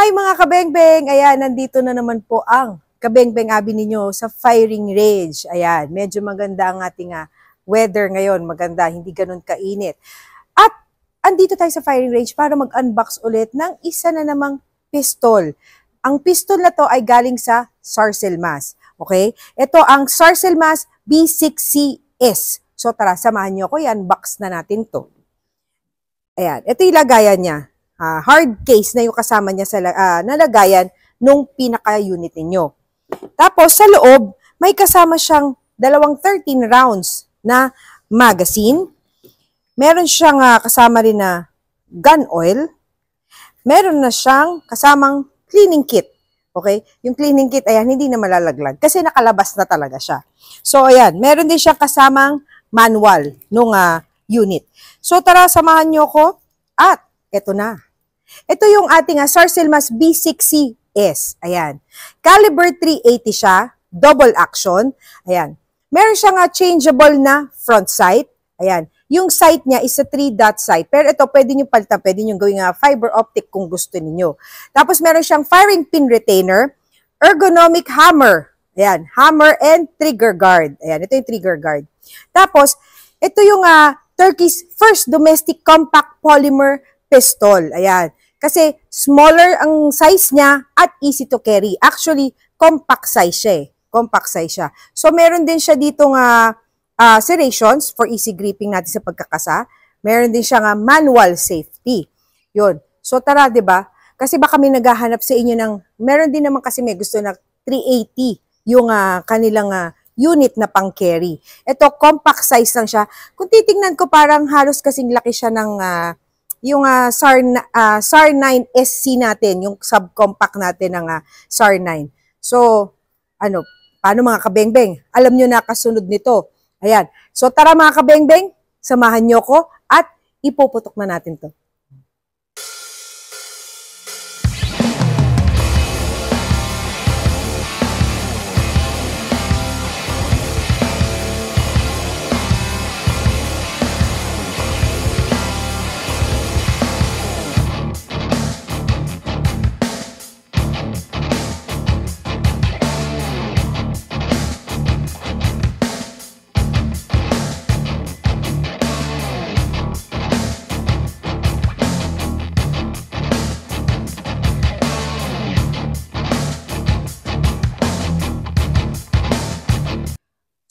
Hi mga kabengbeng! Ayan, nandito na naman po ang kabengbeng abi ninyo sa firing range. Ayan, medyo maganda ang ating weather ngayon. Maganda, hindi ganun kainit. At andito tayo sa firing range para mag-unbox ulit ng isa na namang pistol. Ang pistol na to ay galing sa Sarcellmas. Okay? Ito ang Sarcellmas B6CS. So tara, samahan nyo ako. I-unbox na natin to. Ayan, ito yung lagayan niya. Hard case na yung kasama niya sa nalagayan nung pinaka-unit ninyo. Tapos sa loob, may kasama siyang dalawang 13 rounds na magazine. Meron siyang kasama rin na gun oil. Meron na siyang kasamang cleaning kit. Okay? Yung cleaning kit, ayan, hindi na malalaglag kasi nakalabas na talaga siya. So, ayan, meron din siyang kasamang manual nung unit. So, tara, samahan nyo ko at eto na. Ito yung ating Sarcellmas B6CS. Ayan. Caliber 380 siya. Double action. Ayan. Meron siyang changeable na front sight. Ayan. Yung sight niya is a 3-dot sight. Pero ito, pwede nyo palitan. Pwede nyo gawing fiber optic kung gusto niyo. Tapos meron siyang firing pin retainer. Ergonomic hammer. Ayan. Hammer and trigger guard. Ayan. Ito yung trigger guard. Tapos, ito yung Turkey's first domestic compact polymer pistol. Ayan. Kasi smaller ang size niya at easy to carry. Actually, compact size siya eh. Compact size siya. So, meron din siya ditong serrations for easy gripping natin sa pagkakasa. Meron din siyang manual safety. Yun. So, tara, di ba? Kasi baka may naghahanap sa inyo ng, meron din naman kasi may gusto na 380 yung kanilang unit na pang-carry. Ito, compact size lang siya. Kung titingnan ko, parang halos kasing laki siya ng yung SAR 9 SC natin, yung subcompact natin ng SAR 9. So, paano mga kabengbeng? Alam nyo na kasunod nito. Ayan. So, tara mga kabengbeng, samahan nyo ko at ipuputok na natin to.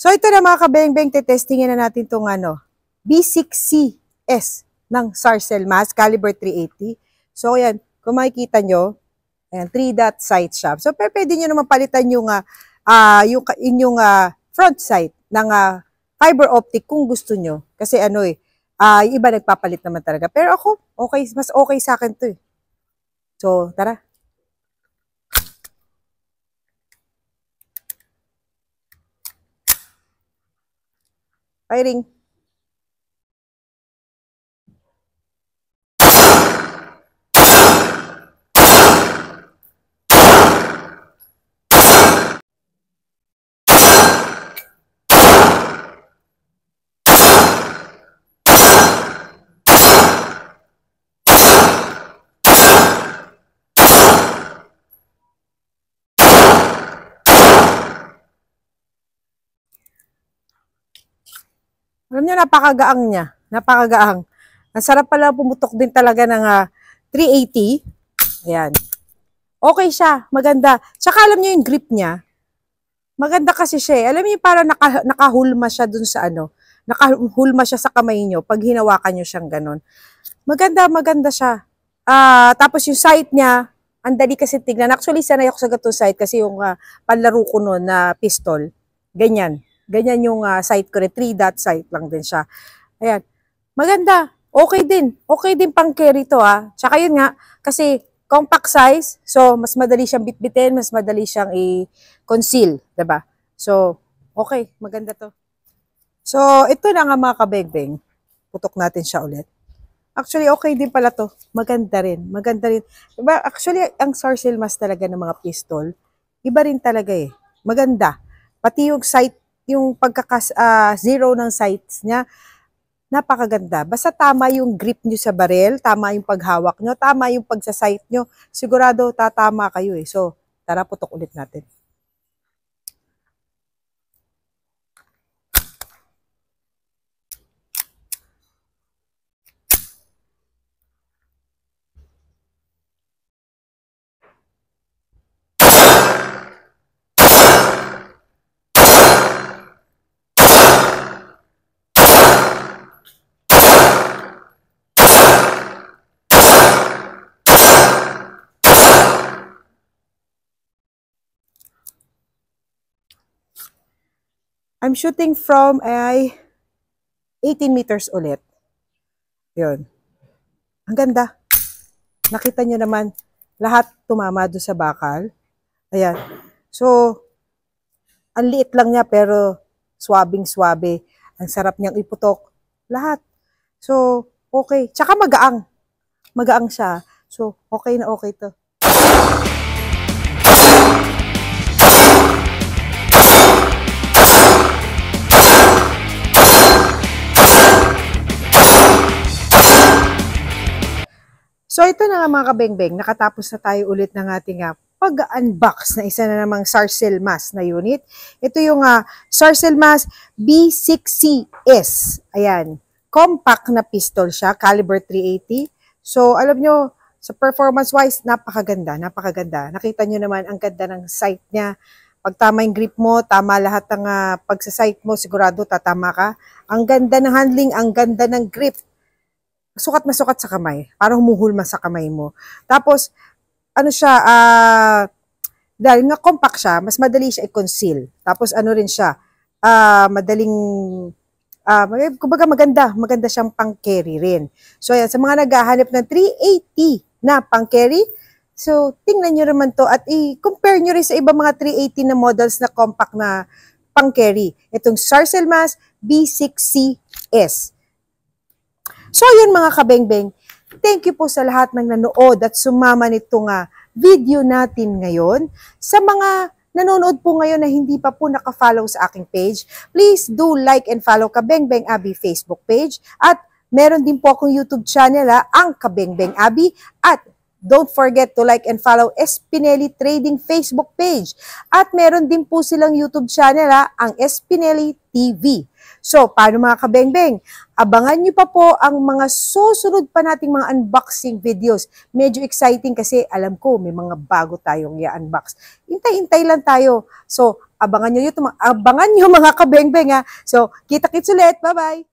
So, ito na mga kabengbeng, testingin na natin itong B6CS ng Sarcellmas, caliber 380. So, ayan, kung makikita nyo, ayan, 3-dot sight siya. So, pwede nyo naman palitan yung inyong front sight ng fiber optic kung gusto nyo. Kasi yung iba nagpapalit naman talaga. Pero ako, okay, mas okay sa akin to eh. So, tara. Firing. Alam niyo, napakagaang niya. Napakagaang. Ang sarap pala pumutok din talaga ng 380. Ayan. Okay siya. Maganda. Tsaka alam niyo yung grip niya. Maganda kasi siya eh. Alam niyo parang nakahulma siya dun sa nakahulma siya sa kamay niyo pag hinawakan niyo siyang ganun. Maganda siya. Tapos yung sight niya, ang dali kasi tignan. Actually, sanay ako sa gatong sight kasi yung panlaro ko noon na pistol. Ganyan. Ganyan yung sight ko rin. 3-dot sight lang din siya. Ayan. Maganda. Okay din. Okay din pang carry to Tsaka yun nga, kasi compact size, so mas madali siyang bitbitin, mas madali siyang i-conceal. Diba? So, okay. Maganda to. So, ito na nga mga kabengbeng. Putok natin siya ulit. Actually, okay din pala to. Maganda rin. Maganda rin. Diba? Actually, ang Sarcellmas talaga ng mga pistol, iba rin talaga eh. Maganda. Pati yung sight, yung zero ng sights niya, napakaganda. Basta tama yung grip nyo sa barel, tama yung paghawak nyo, tama yung pagsasight nyo, sigurado tatama kayo eh. So, tara putok ulit natin. I'm shooting from ay 18 meters ulit. Yun. Ang ganda. Nakita nyo naman, lahat tumama doon sa bakal. Ayan. So, ang liit lang niya pero swabing-swabe. Ang sarap niyang iputok. Lahat. So, okay. Tsaka magaang. Magaang siya. So, okay na okay to. So ito na nga mga kabengbeng, nakatapos na tayo ulit ng ating pag-unbox na isa na namang Sarcel Mas na unit. Ito yung Sarcel Mas B6CS. Ayan, compact na pistol siya, caliber 380. So alam nyo, sa performance-wise, napakaganda, napakaganda. Nakita nyo naman ang ganda ng sight niya. Pag tama yung grip mo, tama lahat ng pagsasight mo, sigurado tatama ka. Ang ganda ng handling, ang ganda ng grip. Sukat na sukat sa kamay. Parang humuhulma sa kamay mo. Tapos, ano siya, dahil nga compact siya, mas madali siya i-conceal. Tapos ano rin siya, madaling, kumbaga maganda siyang pang-carry rin. So yan, sa mga naghahanap ng 380 na pang-carry, so tingnan nyo naman to at i-compare nyo rin sa ibang mga 380 na models na compact na pang-carry. Itong Sarcel Mas B6CS. So yun mga kabengbeng, thank you po sa lahat ng nanood at sumama nitong video natin ngayon. Sa mga nanonood po ngayon na hindi pa po nakafollow sa aking page, please do like and follow Kabengbeng Abi Facebook page. At meron din po akong YouTube channel, ang Kabengbeng Abi. At don't forget to like and follow Espineli Trading Facebook page. At meron din po silang YouTube channel, ang Espineli TV. So, paano mga kabengbeng? Abangan nyo pa po ang mga susunod pa nating mga unboxing videos. Medyo exciting kasi alam ko may mga bago tayong i-unbox. Hintay-hintay lang tayo. So, abangan nyo mga kabengbeng. So, kita-kits ulit. Bye-bye!